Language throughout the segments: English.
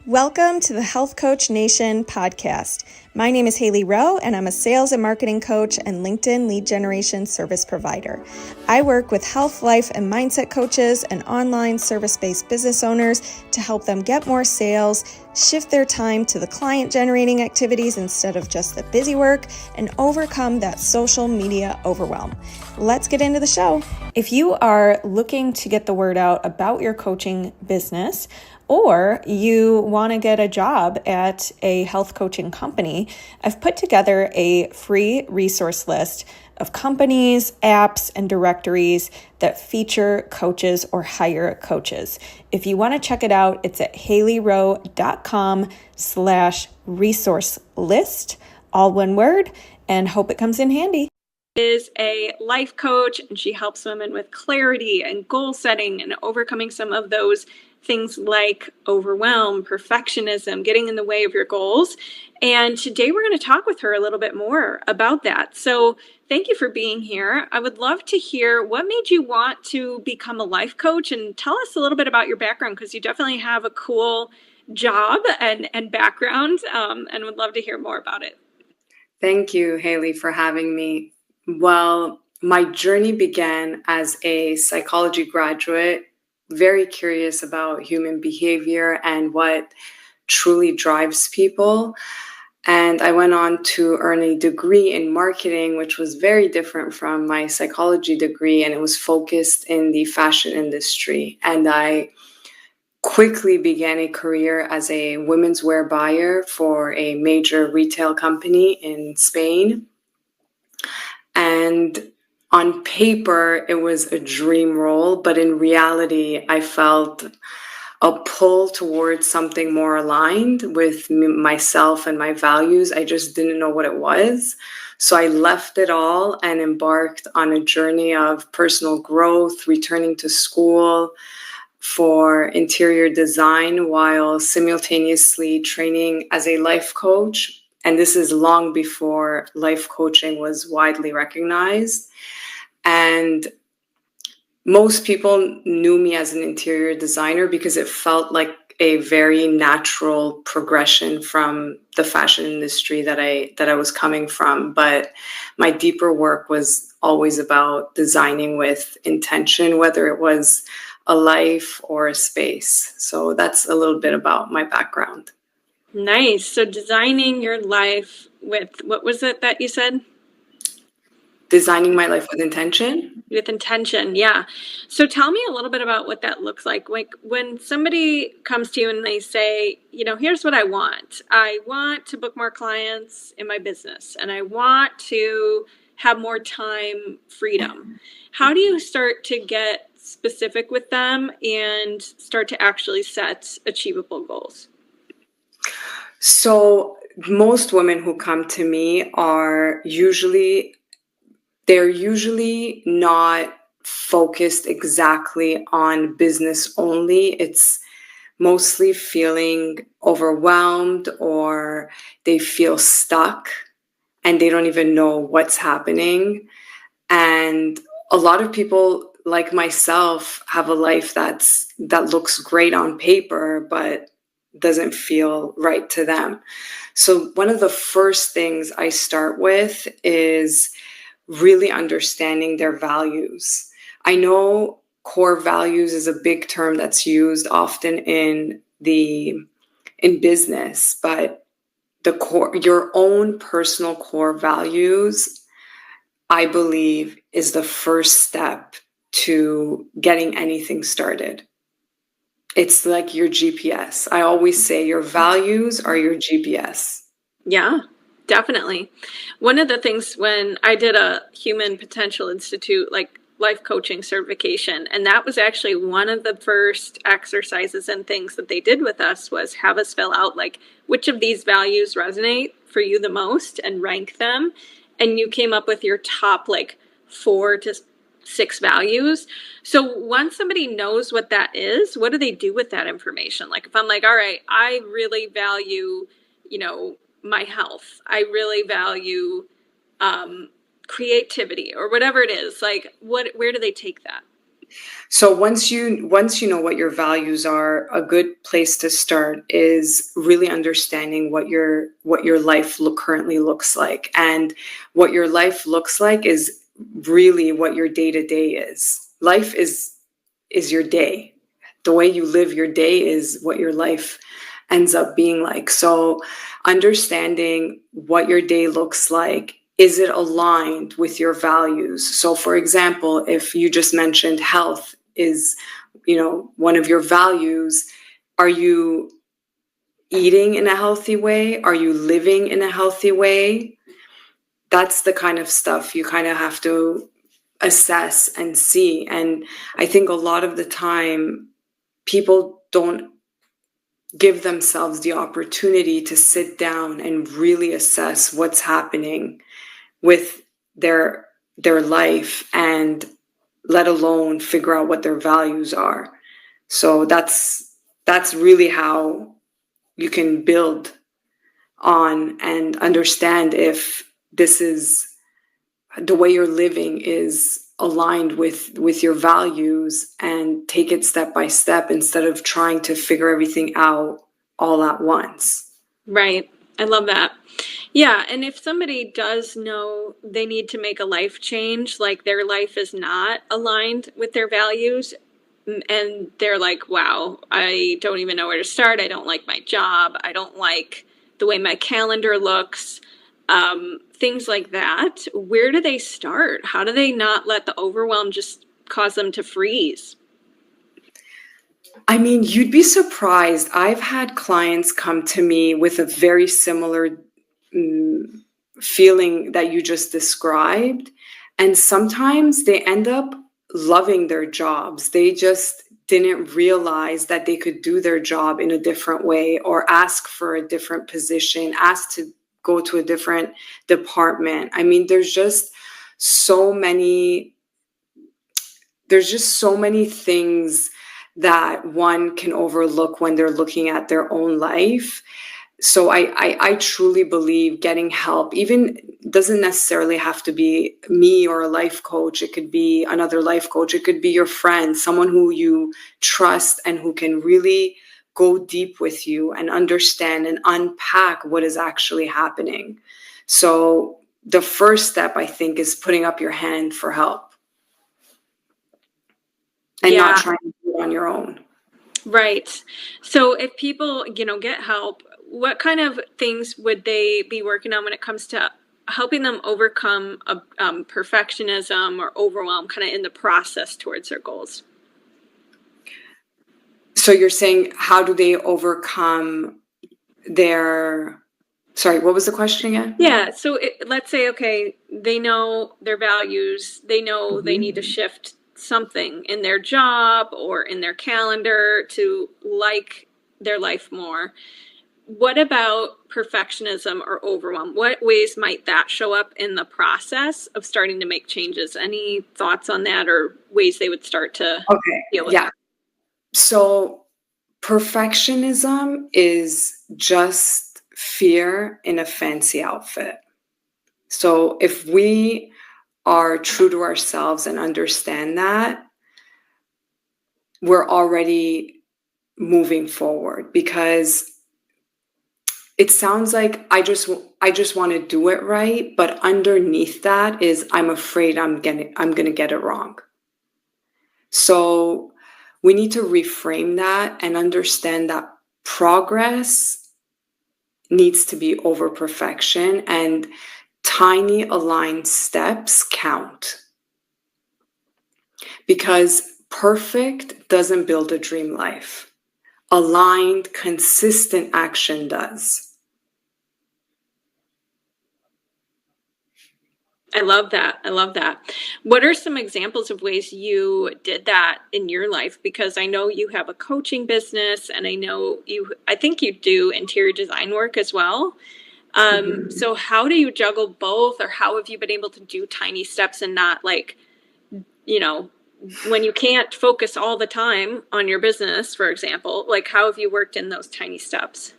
Welcome to the Health Coach Nation podcast. My name is Hailey Rowe, and I'm a sales and marketing coach and LinkedIn lead generation service provider. I work with health, life, and mindset coaches and online service-based business owners to help them get more sales, shift their time to the client-generating activities instead of just the busy work, and overcome that social media overwhelm. Let's get into the show. If you are looking to get the word out about your coaching business, or you want to get a job at a health coaching company, I've put together a free resource list of companies, apps, and directories that feature coaches or hire coaches. If you want to check it out, it's at haileyrowe.com/resource list, all one word, and hope it comes in handy. Is a life coach, and she helps women with clarity and goal setting and overcoming some of those things like overwhelm, perfectionism, getting in the way of your goals. And today we're going to talk with her a little bit more about that. So thank you for being here. I would love to hear what made you want to become a life coach, and tell us a little bit about your background, because you definitely have a cool job and background, and would love to hear more about it. Thank you, Hailey, for having me. Well, my journey began as a psychology graduate, very curious about human behavior and what truly drives people. And I went on to earn a degree in marketing, which was very different from my psychology degree, and it was focused in the fashion industry. And I quickly began a career as a women's wear buyer for a major retail company in Spain. And on paper, it was a dream role, but in reality, I felt a pull towards something more aligned with myself and my values. I just didn't know what it was. So I left it all and embarked on a journey of personal growth, returning to school for interior design while simultaneously training as a life coach. And this is long before life coaching was widely recognized. And most people knew me as an interior designer because it felt like a very natural progression from the fashion industry that I was coming from. But my deeper work was always about designing with intention, whether it was a life or a space. So that's a little bit about my background. Nice. So designing your life with, what was it that you said? Designing my life with intention? With intention, yeah. So tell me a little bit about what that looks like. Like when somebody comes to you and they say, here's what I want. I want to book more clients in my business, and I want to have more time freedom. How do you start to get specific with them and start to actually set achievable goals? So most women who come to me they're usually not focused exactly on business only. It's mostly feeling overwhelmed, or they feel stuck and they don't even know what's happening. And a lot of people like myself have a life that looks great on paper, but doesn't feel right to them. So one of the first things I start with is really understanding their values. I know core values is a big term that's used often in business, but your own personal core values, I believe, is the first step to getting anything started. It's like your GPS. I always say your values are your GPS. Yeah, definitely. One of the things when I did a Human Potential Institute, like life coaching certification, and that was actually one of the first exercises and things that they did with us was have us fill out like which of these values resonate for you the most and rank them. And you came up with your top like 4 to 6 values. So once somebody knows what that is, what do they do with that information? Like if I'm like, all right, I really value, my health. I really value creativity or whatever it is. Like where do they take that? So once you know what your values are, a good place to start is really understanding what your life currently looks like. And what your life looks like is really what your day-to-day is. Life is your day. The way you live your day is what your life ends up being like. So understanding what your day looks like, is it aligned with your values? So for example, if you just mentioned health is, one of your values, are you eating in a healthy way? Are you living in a healthy way? That's the kind of stuff you kind of have to assess and see. And I think a lot of the time people don't give themselves the opportunity to sit down and really assess what's happening with their life, and let alone figure out what their values are. So that's really how you can build on and understand if this is the way you're living is aligned with your values, and take it step by step instead of trying to figure everything out all at once. Right. I love that. Yeah, and if somebody does know they need to make a life change, like their life is not aligned with their values, and they're like, wow, I don't even know where to start. I don't like my job. I don't like the way my calendar looks. Things like that. Where do they start? How do they not let the overwhelm just cause them to freeze? I mean, you'd be surprised. I've had clients come to me with a very similar feeling that you just described. And sometimes they end up loving their jobs. They just didn't realize that they could do their job in a different way, or ask for a different position, ask to go to a different department. I mean, so many there's just so many things that one can overlook when they're looking at their own life. So I truly believe getting help, even doesn't necessarily have to be me or a life coach. It could be another life coach. It could be your friend, someone who you trust and who can really go deep with you and understand and unpack what is actually happening. So the first step, I think, is putting up your hand for help and not Yeah, trying to do it on your own. right. So if people, get help, what kind of things would they be working on when it comes to helping them overcome perfectionism or overwhelm kind of in the process towards their goals? So you're saying, how do they overcome their, sorry, what was the question again? Yeah, so let's say, okay, they know their values, they know they need to shift something in their job or in their calendar to like their life more. What about perfectionism or overwhelm? What ways might that show up in the process of starting to make changes? Any thoughts on that, or ways they would start to Okay, deal with yeah. that? So perfectionism is just fear in a fancy outfit. So if we are true to ourselves and understand that, we're already moving forward, because it sounds like I just want to do it right, but underneath that is I'm afraid I'm going to get it wrong. So we need to reframe that and understand that progress needs to be over perfection, and tiny aligned steps count, because perfect doesn't build a dream life. Aligned, consistent action does. I love that. I love that. What are some examples of ways you did that in your life? Because I know you have a coaching business, and I think you do interior design work as well. So how do you juggle both, or how have you been able to do tiny steps and not you know, when you can't focus all the time on your business, for example, like how have you worked in those tiny steps?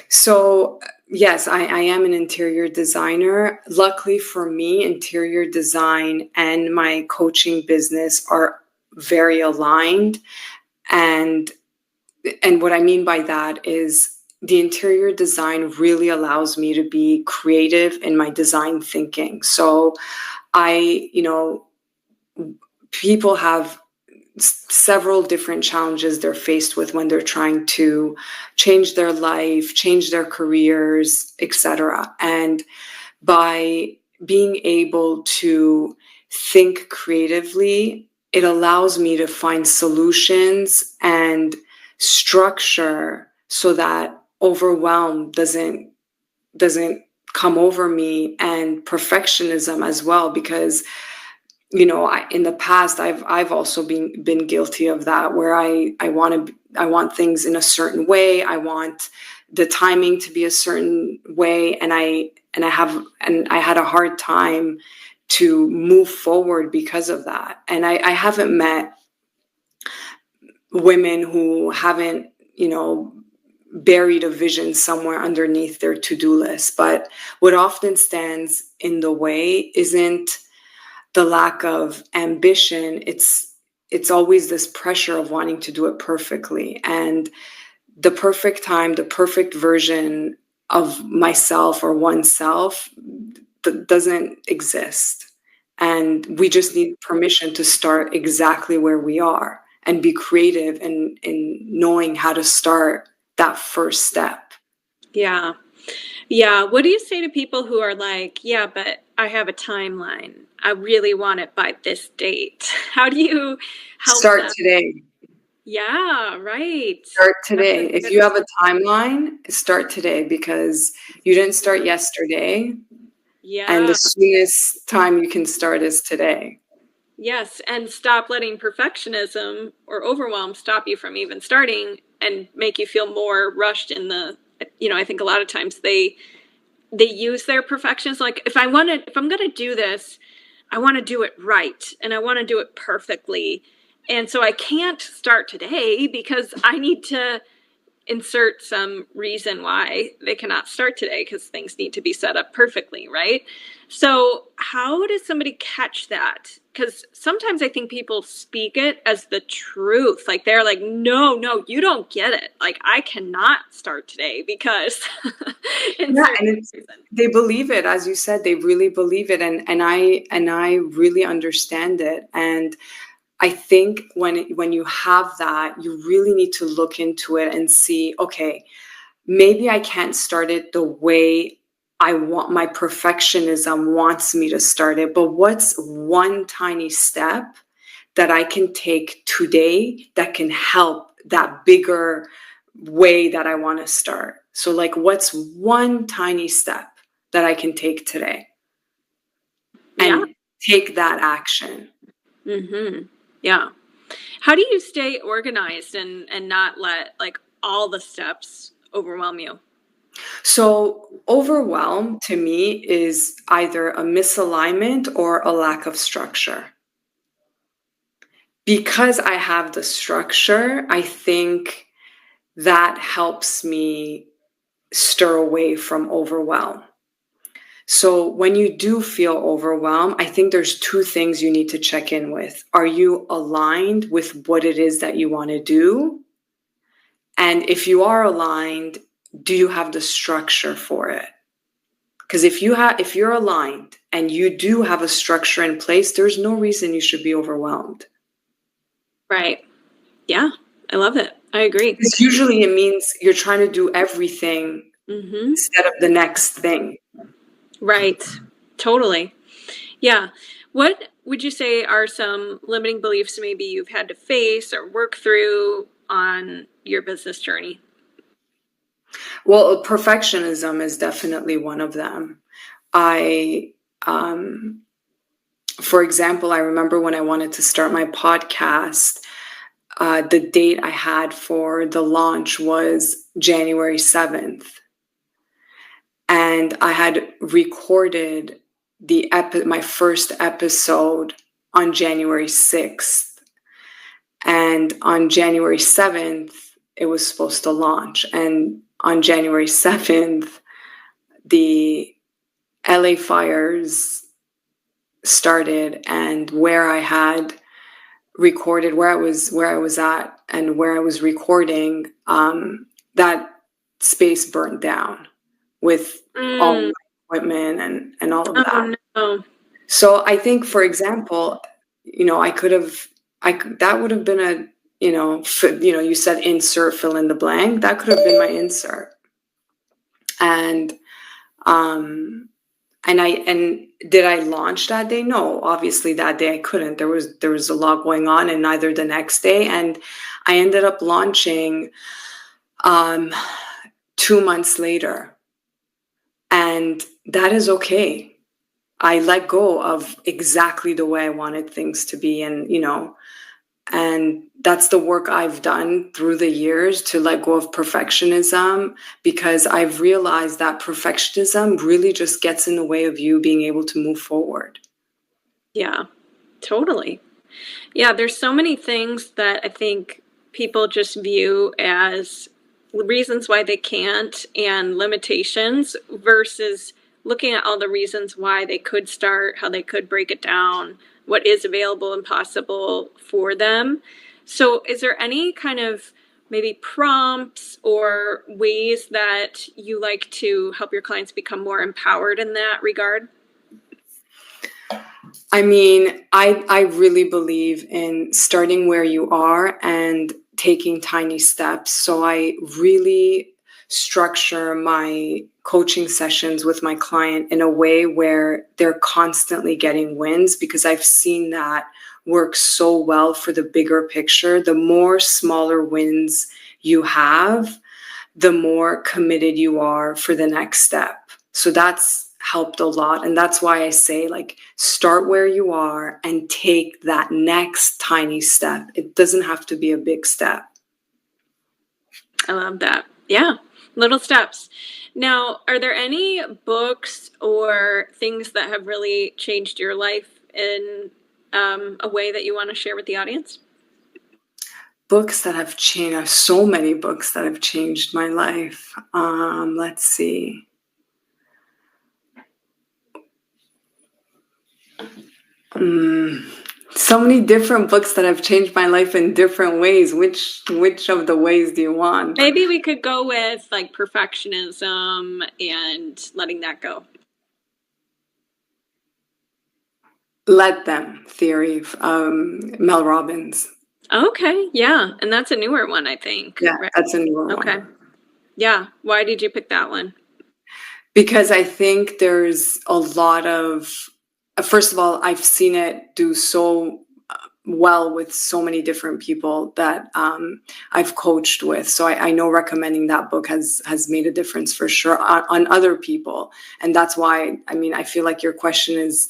So Yes, I am an interior designer. Luckily for me, interior design and my coaching business are very aligned. And what I mean by that is the interior design really allows me to be creative in my design thinking. So people have several different challenges they're faced with when they're trying to change their life, change their careers, etc. And by being able to think creatively, it allows me to find solutions and structure so that overwhelm doesn't come over me, and perfectionism as well, because in the past I've also been guilty of that, where I want things in a certain way. I want the timing to be a certain way, and I had a hard time to move forward because of that. And I haven't met women who haven't buried a vision somewhere underneath their to-do list. But what often stands in the way isn't the lack of ambition. It's always this pressure of wanting to do it perfectly. And the perfect time, the perfect version of myself or oneself doesn't exist. And we just need permission to start exactly where we are and be creative in knowing how to start that first step. Yeah. Yeah. What do you say to people who are like, yeah, but I have a timeline. I really want it by this date. How do you help Start them? today. Yeah, right. Start today. If you have a timeline, start today, because you didn't start yesterday. Yeah. And the soonest time you can start is today. Yes, and stop letting perfectionism or overwhelm stop you from even starting and make you feel more rushed in the, I think a lot of times they use their perfections like, if I'm going to do this, I want to do it right and I want to do it perfectly. And so I can't start today because I need to insert some reason why they cannot start today because things need to be set up perfectly, right? So how does somebody catch that? Because sometimes I think people speak it as the truth. Like they're like, no, you don't get it. Like I cannot start today because And they believe it, as you said, they really believe it. And I really understand it. And I think when you have that, you really need to look into it and see, okay, maybe I can't start it the way I want, my perfectionism wants me to start it, but what's one tiny step that I can take today that can help that bigger way that I want to start? So like, what's one tiny step that I can take today and take that action? Mm-hmm. Yeah. How do you stay organized and not let like all the steps overwhelm you? So overwhelm to me is either a misalignment or a lack of structure. Because I have the structure, I think that helps me stir away from overwhelm. So when you do feel overwhelmed, I think there's two things you need to check in with. Are you aligned with what it is that you want to do? And if you are aligned, do you have the structure for it? Because if you're aligned and you do have a structure in place, there's no reason you should be overwhelmed. Right. Yeah. I love it. I agree. Because usually it means you're trying to do everything instead of the next thing. Right. Totally. Yeah. What would you say are some limiting beliefs maybe you've had to face or work through on your business journey? Well, perfectionism is definitely one of them. For example, I remember when I wanted to start my podcast, the date I had for the launch was January 7th. And I had recorded my first episode on January 6th. And on January 7th, it was supposed to launch. And on January 7th, the LA fires started and where I had recorded, where I was at and where I was recording, that space burnt down with all my equipment and all of that. Oh no. So I think, for example, that would have been a, you said insert, fill in the blank. That could have been my insert. And did I launch that day? No, obviously that day I couldn't. There was a lot going on, and neither the next day. And I ended up launching 2 months later. And that is okay. I let go of exactly the way I wanted things to be. And that's the work I've done through the years, to let go of perfectionism, because I've realized that perfectionism really just gets in the way of you being able to move forward. Yeah, totally. Yeah, there's so many things that I think people just view as reasons why they can't and limitations, versus looking at all the reasons why they could start, how they could break it down, what is available and possible for them. So is there any kind of maybe prompts or ways that you like to help your clients become more empowered in that regard? I mean, I really believe in starting where you are and taking tiny steps. So I really structure my coaching sessions with my client in a way where they're constantly getting wins, because I've seen that work so well for the bigger picture. The more smaller wins you have, the more committed you are for the next step. So that's helped a lot. And that's why I say, start where you are and take that next tiny step. It doesn't have to be a big step. I love that. Yeah, little steps. Now, are there any books or things that have really changed your life in a way that you want to share with the audience? Books that have changed, so many books that have changed my life. Let's see. So many different books that have changed my life in different ways. Which of the ways do you want? Maybe we could go with perfectionism and letting that go. Let Them theory, Mel Robbins. Okay, yeah, and that's a newer one, I think. Yeah, right? that's a newer one. Okay. Yeah, why did you pick that one? Because I think there's a lot of, first of all, I've seen it do so well with so many different people that I've coached with. So I know recommending that book has made a difference for sure on other people. And that's why, I feel like your question is,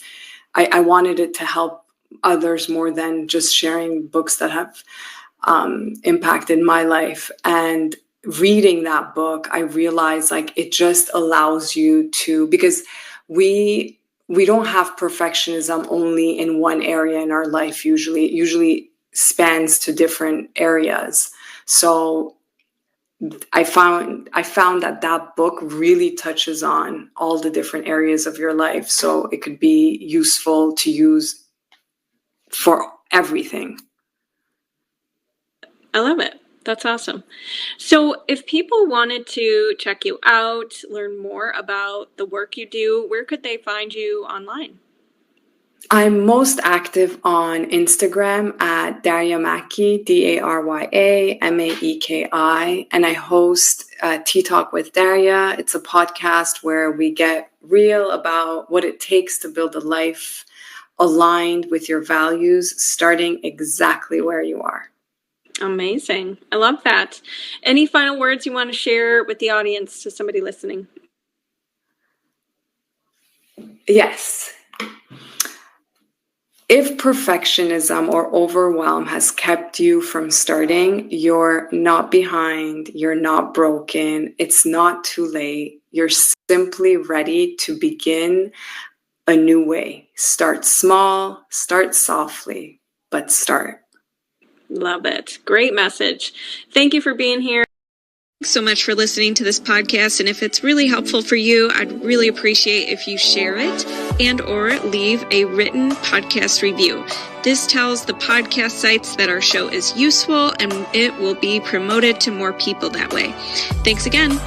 I wanted it to help others more than just sharing books that have impacted my life. And reading that book, I realized it just allows you to, because we don't have perfectionism only in one area in our life. Usually it usually spans to different areas. So I found that book really touches on all the different areas of your life. So it could be useful to use for everything. I love it. That's awesome. So if people wanted to check you out, learn more about the work you do, where could they find you online? I'm most active on Instagram at Darya Maeki, DaryamaEki, and I host Tea Talk with Darya. It's a podcast where we get real about what it takes to build a life aligned with your values, starting exactly where you are. Amazing. I love that. Any final words you want to share with the audience, to somebody listening? Yes. If perfectionism or overwhelm has kept you from starting, you're not behind, you're not broken, it's not too late. You're simply ready to begin a new way. Start small, start softly, but start. Love it. Great message. Thank you for being here. Thanks so much for listening to this podcast. And if it's really helpful for you, I'd really appreciate if you share it and or leave a written podcast review. This tells the podcast sites that our show is useful and it will be promoted to more people that way. Thanks again.